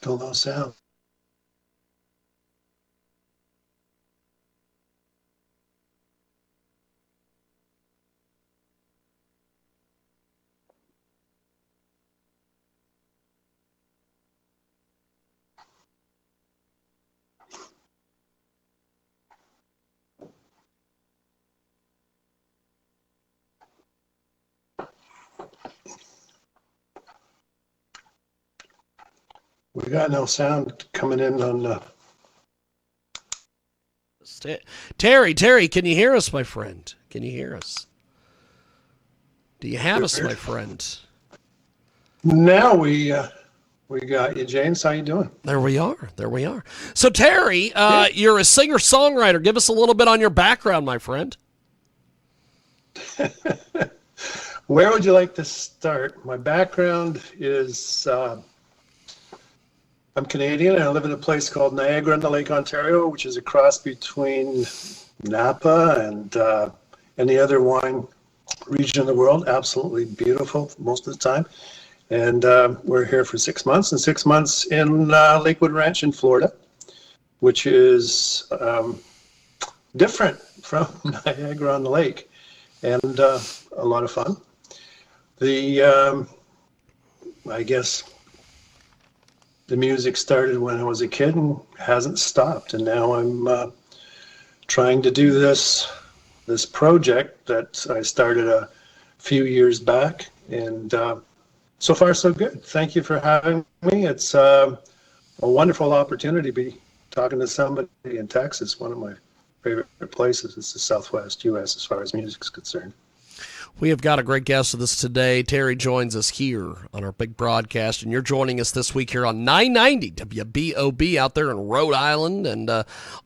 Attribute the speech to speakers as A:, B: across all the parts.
A: Still no sound. We got no sound coming in on.
B: Terry, can you hear us, my friend? Can you hear us? Do you have us, my friend?
A: Now we got you, James. How you doing?
B: There we are. So Terry, you're a singer-songwriter. Give us a little bit on your background, my friend.
A: Where would you like to start? My background is I'm Canadian, and I live in a place called Niagara-on-the-Lake, Ontario, which is a cross between Napa and any other wine region in the world. Absolutely beautiful most of the time. And we're here for 6 months, and 6 months in Lakewood Ranch in Florida, which is different from Niagara-on-the-Lake, and a lot of fun. I guess the music started when I was a kid and hasn't stopped. And now I'm trying to do this project that I started a few years back. And so far, so good. Thank you for having me. It's a wonderful opportunity to be talking to somebody in Texas, one of my favorite places. It's the Southwest U.S. as far as music is concerned.
B: We have got a great guest with us today. Terry joins us here on our big broadcast, and you're joining us this week here on 990 WBOB out there in Rhode Island, and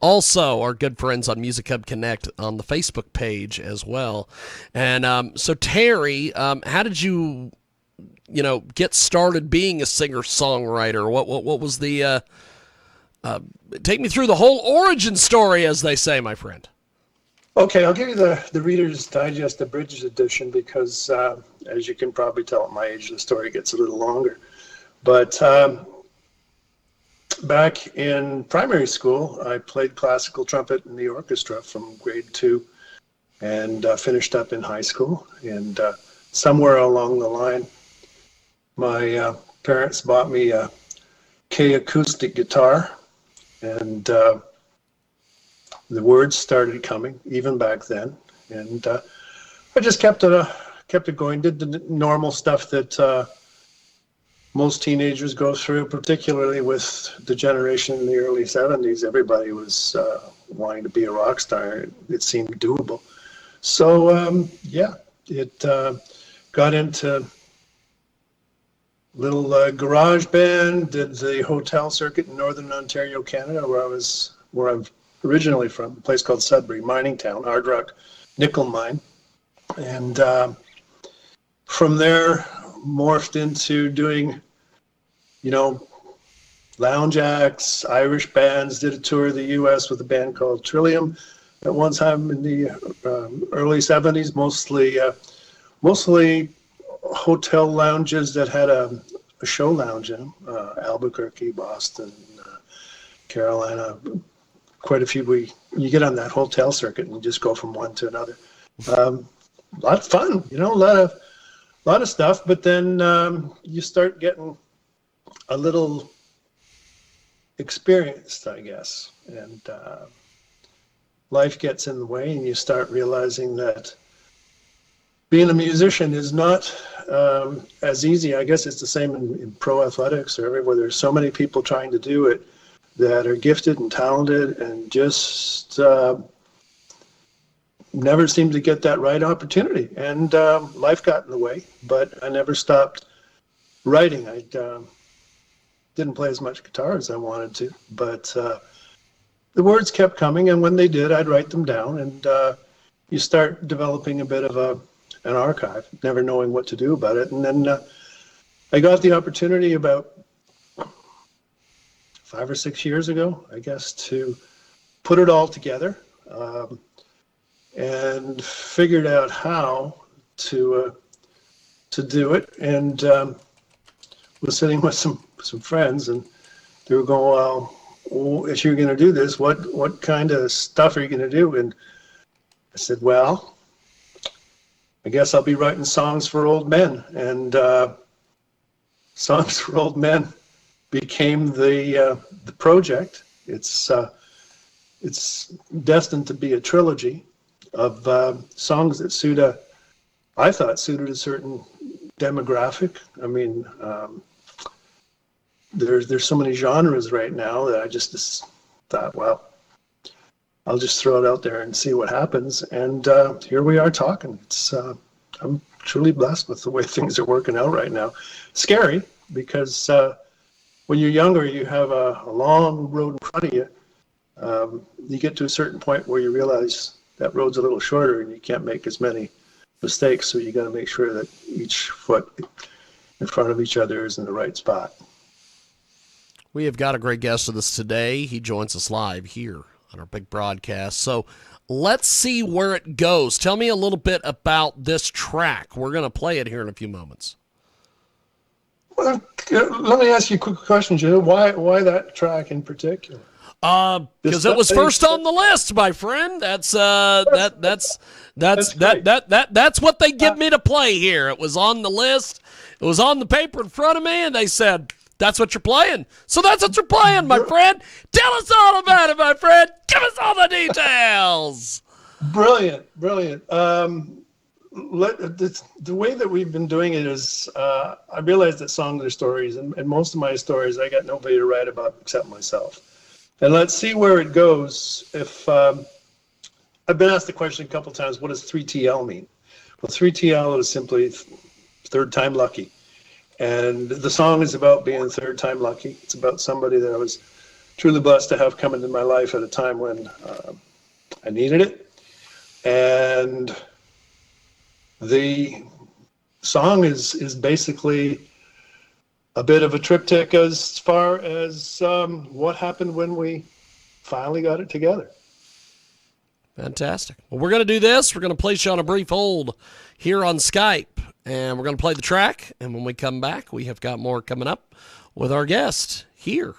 B: also our good friends on Music Hub Connect on the Facebook page as well. And so Terry, how did you get started being a singer-songwriter? What was the take me through the whole origin story, as they say, my friend.
A: Okay, I'll give you the Reader's Digest abridged edition because, as you can probably tell at my age, the story gets a little longer. But back in primary school, I played classical trumpet in the orchestra from grade 2 and finished up in high school. And somewhere along the line, my parents bought me a K acoustic guitar, and the words started coming even back then, and I just kept it going. Did the normal stuff that most teenagers go through, particularly with the generation in the early 70s. Everybody was wanting to be a rock star. It seemed doable. So it got into little garage band. Did the hotel circuit in Northern Ontario, Canada, where I'm originally from, a place called Sudbury, mining town, hard rock nickel mine. And from there, morphed into doing, lounge acts, Irish bands, did a tour of the U.S. with a band called Trillium at one time in the early 70s, mostly hotel lounges that had a show lounge in them, Albuquerque, Boston, Carolina, quite a few. You get on that hotel circuit and you just go from one to another. A lot of fun, a lot of stuff. But then you start getting a little experienced, I guess, and life gets in the way, and you start realizing that being a musician is not as easy. I guess it's the same in pro athletics or everywhere. There's so many people trying to do it that are gifted and talented and just never seem to get that right opportunity. And life got in the way, but I never stopped writing. I didn't play as much guitar as I wanted to, but the words kept coming, and when they did, I'd write them down, and you start developing a bit of an archive, never knowing what to do about it. And then I got the opportunity about 5 or 6 years ago, I guess, to put it all together and figured out how to do it. And was sitting with some friends and they were going, well, if you're going to do this, what kind of stuff are you going to do? And I said, well, I guess I'll be writing songs for old men. And Songs for Old Men became the project. It's destined to be a trilogy of songs that I thought suited a certain demographic. I mean, there's so many genres right now that I just thought, well, I'll just throw it out there and see what happens. And here we are talking. I'm truly blessed with the way things are working out right now. Scary, because when you're younger, you have a long road in front of you. You get to a certain point where you realize that road's a little shorter and you can't make as many mistakes. So you got to make sure that each foot in front of each other is in the right spot.
B: We have got a great guest with us today. He joins us live here on our big broadcast. So let's see where it goes. Tell me a little bit about this track. We're going to play it here in a few moments.
A: Well, let me ask you a quick question, Joe. Why that track in particular?
B: Because it was first on the list, my friend. That's what they give me to play here. It was on the list. It was on the paper in front of me, and they said, that's what you're playing. So that's what you're playing, my friend. Tell us all about it, my friend. Give us all the details.
A: Brilliant. The way that we've been doing it is, I realize that songs are stories, and most of my stories I got nobody to write about except myself. And let's see where it goes. If I've been asked the question a couple times, what does 3TL mean? Well, 3TL is simply third time lucky. And the song is about being third time lucky. It's about somebody that I was truly blessed to have come into my life at a time when I needed it. And the song is basically a bit of a triptych as far as what happened when we finally got it together.
B: Fantastic. Well, we're going to do this. We're going to place you on a brief hold here on Skype, and we're going to play the track. And when we come back, we have got more coming up with our guest here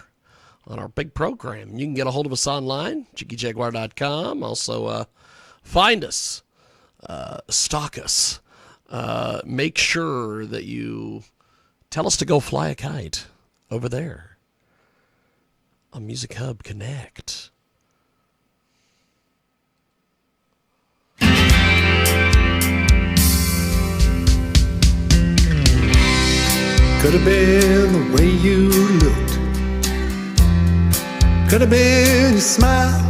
B: on our big program. You can get a hold of us online, JiggyJaguar.com. Also, find us, stalk us. Make sure that you tell us to go fly a kite over there on Music Hub Connect.
C: Could have been the way you looked. Could have been your smile.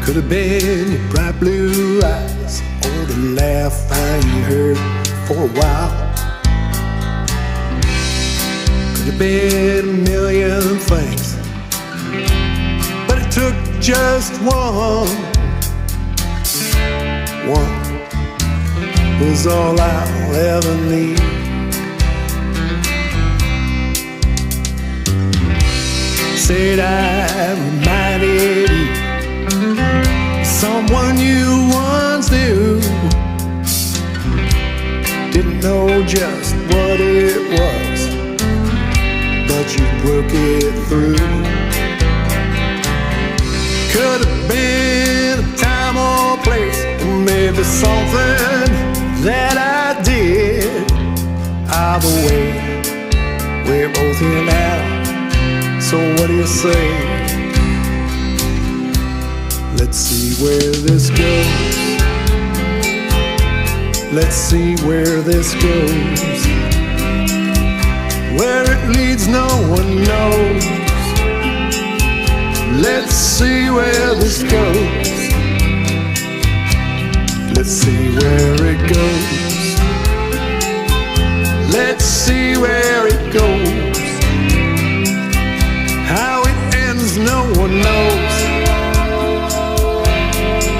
C: Could have been your bright blue eyes, or the laugh I ain't heard for a while. Could have been a million things, but it took just one. One was all I'll ever need. Said I reminded you someone you once knew. Didn't know just what it was, but you'd work it through. Could have been a time or place, or maybe something that I did. Either way, we're both here now, so what do you say? Let's see where this goes. Let's see where this goes. Where it leads no one knows. Let's see where this goes. Let's see where it goes. Let's see where it goes. How it ends no one knows.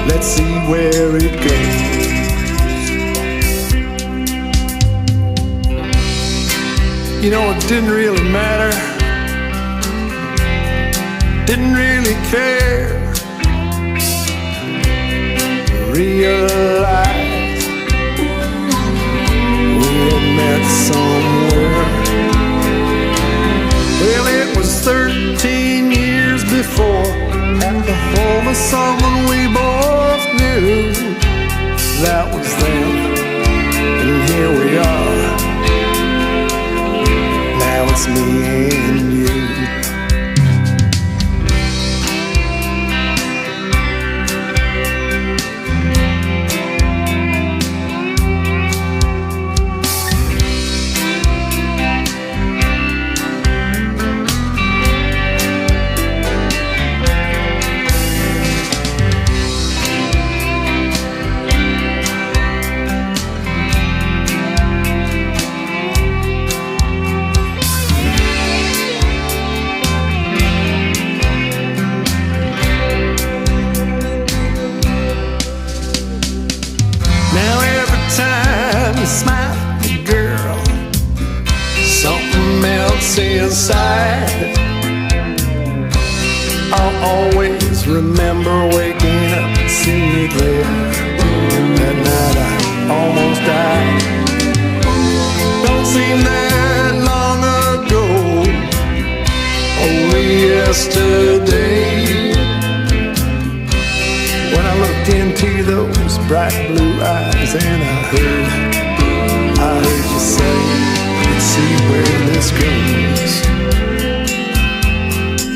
C: Let's see where it goes. You know, it didn't really matter. Didn't really care. Realize we had met somewhere. someone we both knew. That was then, and here we are. Now it's me and you. Smile, girl, something melts inside. I'll always remember waking up and seeing you there. That night I almost died. Don't seem that long ago, only yesterday, when I looked into those bright blue eyes and I heard you say, let's see where this goes.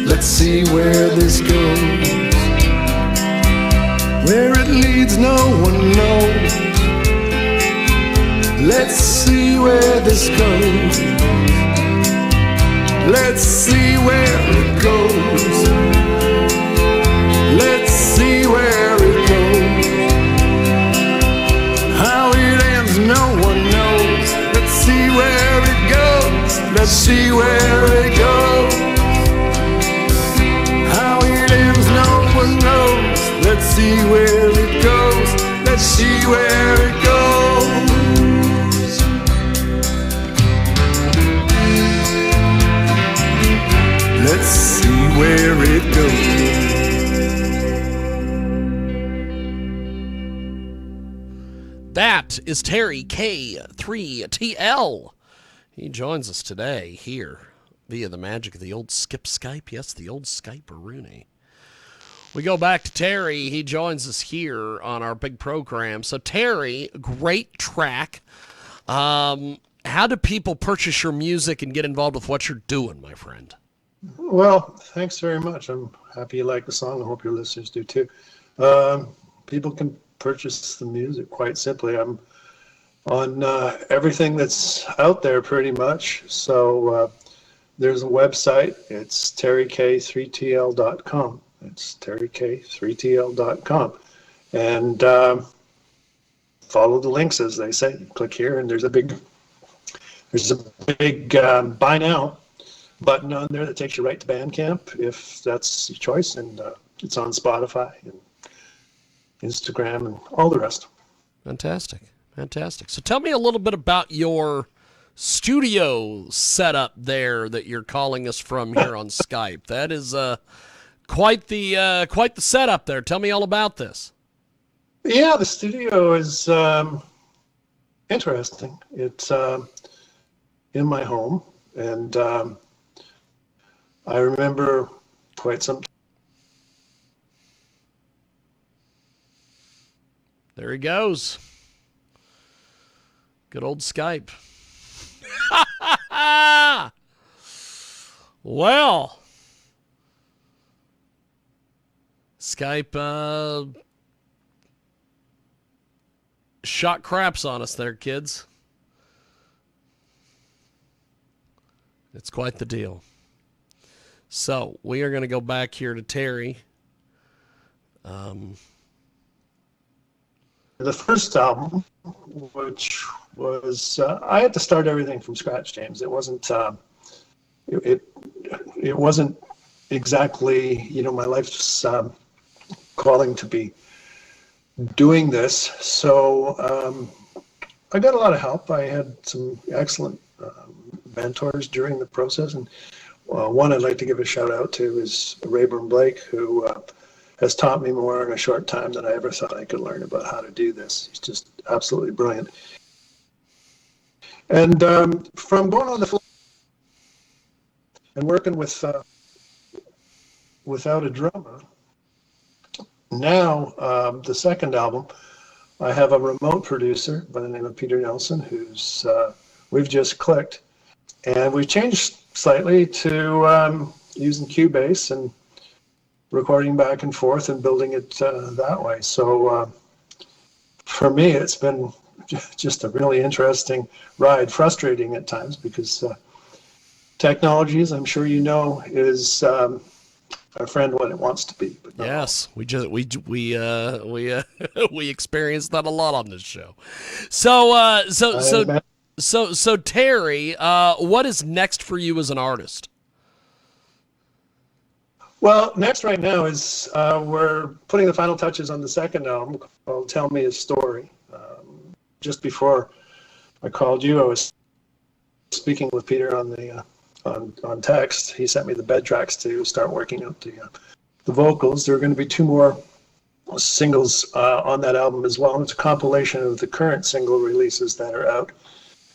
C: Let's see where this goes. Where it leads no one knows. Let's see where this goes. Let's see where it goes. Let's see where it goes. How it ends no one knows. Let's see where it goes. Let's see where it goes. How it ends no one knows. Let's see where it goes. Let's see where it goes. Let's see where it goes.
B: That is terryk3tl. He joins us today here via the magic of the old Skype. Yes, the old Skype-a-rooney. We go back to Terry. He joins us here on our big program. So, Terry, great track. How do people purchase your music and get involved with what you're doing, my friend?
A: Well, thanks very much. I'm happy you like the song. I hope your listeners do too. People can purchase the music quite simply. I'm on everything that's out there pretty much. So there's a website. It's terryk3tl.com. It's terryk3tl.com. And follow the links, as they say. Click here, and there's a big buy now button on there that takes you right to Bandcamp, if that's your choice. And it's on Spotify and Instagram and all the rest.
B: Fantastic. So tell me a little bit about your studio setup there that you're calling us from here on Skype. That is quite the setup there. Tell me all about this.
A: Yeah, the studio is interesting. It's in my home, and I remember quite some.
B: There he goes. Good old Skype. Well, Skype shot craps on us there, kids. It's quite the deal. So we are going to go back here to Terry.
A: The first album, which was I had to start everything from scratch, James. It wasn't it wasn't exactly my life's calling to be doing this. So I got a lot of help. I had some excellent mentors during the process, and one I'd like to give a shout out to is Rayburn Blake, who has taught me more in a short time than I ever thought I could learn about how to do this. He's just absolutely brilliant. And from going on the floor and working with without a drummer, now, the second album, I have a remote producer by the name of Peter Nelson, who's we've just clicked, and we've changed slightly to using Cubase and recording back and forth and building it that way. So for me, it's been just a really interesting ride, frustrating at times because technology, as I'm sure you know, is our friend what it wants to be. But
B: yes, we we experience that a lot on this show. So Terry, what is next for you as an artist?
A: Well, next right now is we're putting the final touches on the second album called Tell Me a Story. Just before I called you, I was speaking with Peter on the on text. He sent me the bed tracks to start working out the vocals. There are going to be 2 more singles on that album as well. It's a compilation of the current single releases that are out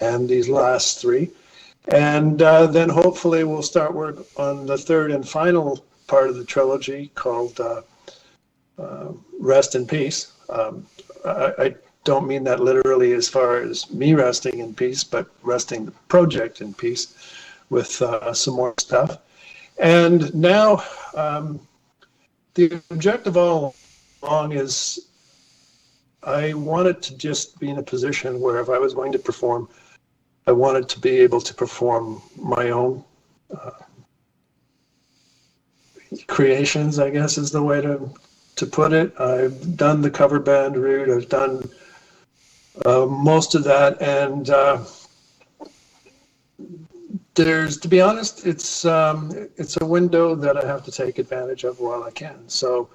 A: and these last 3. And then hopefully we'll start work on the third and final part of the trilogy called Rest in Peace. I don't mean that literally as far as me resting in peace, but resting the project in peace with some more stuff. And now the objective all along is I wanted to just be in a position where if I was going to perform, I wanted to be able to perform my own creations, I guess is the way to put it. I've done the cover band route. I've done most of that, and there's, to be honest, it's a window that I have to take advantage of while I can. So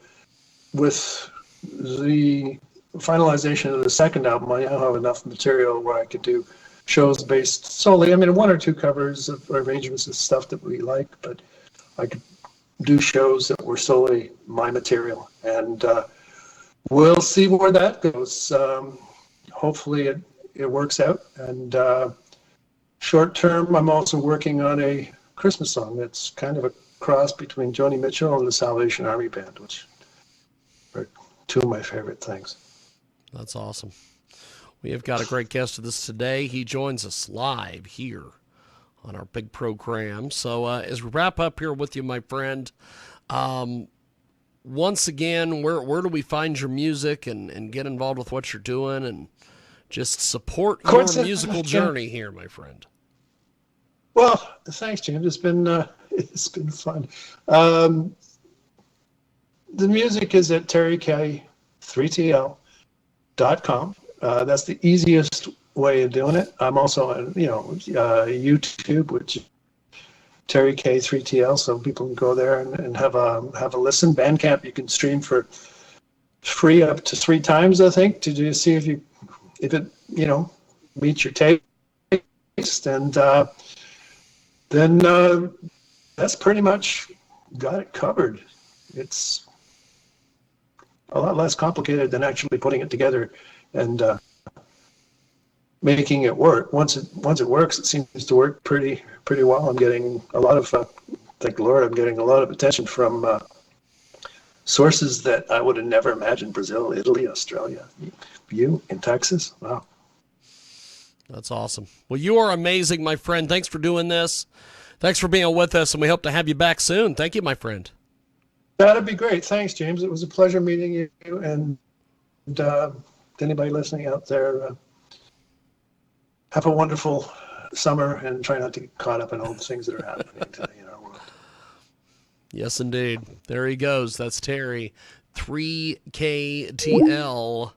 A: with the finalization of the second album, I now have enough material where I could do shows based solely, I mean, 1 or 2 covers of arrangements of stuff that we like, but I could do shows that were solely my material, and we'll see where that goes. Hopefully it works out, and short term, I'm also working on a Christmas song that's kind of a cross between Joni Mitchell and the Salvation Army Band, which are 2 of my favorite things.
B: That's awesome. We have got a great guest with us today. He joins us live here on our big program. So as we wrap up here with you, my friend, once again, where do we find your music and get involved with what you're doing and just support your musical journey here, my friend?
A: Well, thanks, James. It's been fun. The music is at terryk3tl.com. That's the easiest way of doing it. I'm also on, YouTube, which is terryk3tl, so people can go there and have a listen. Bandcamp you can stream for free up to 3 times, I think, to see if it meets your taste, and then that's pretty much got it covered. It's a lot less complicated than actually putting it together and making it work. Once it works, it seems to work pretty well. I'm getting a lot of, thank the Lord, I'm getting a lot of attention from sources that I would have never imagined. Brazil, Italy, Australia, you in Texas. Wow.
B: That's awesome. Well, you are amazing, my friend. Thanks for doing this. Thanks for being with us, and we hope to have you back soon. Thank you, my friend.
A: That'd be great. Thanks, James. It was a pleasure meeting you, and anybody listening out there, have a wonderful summer and try not to get caught up in all the things that are happening today in our world.
B: Yes, indeed. There he goes. That's Terry, 3KTL.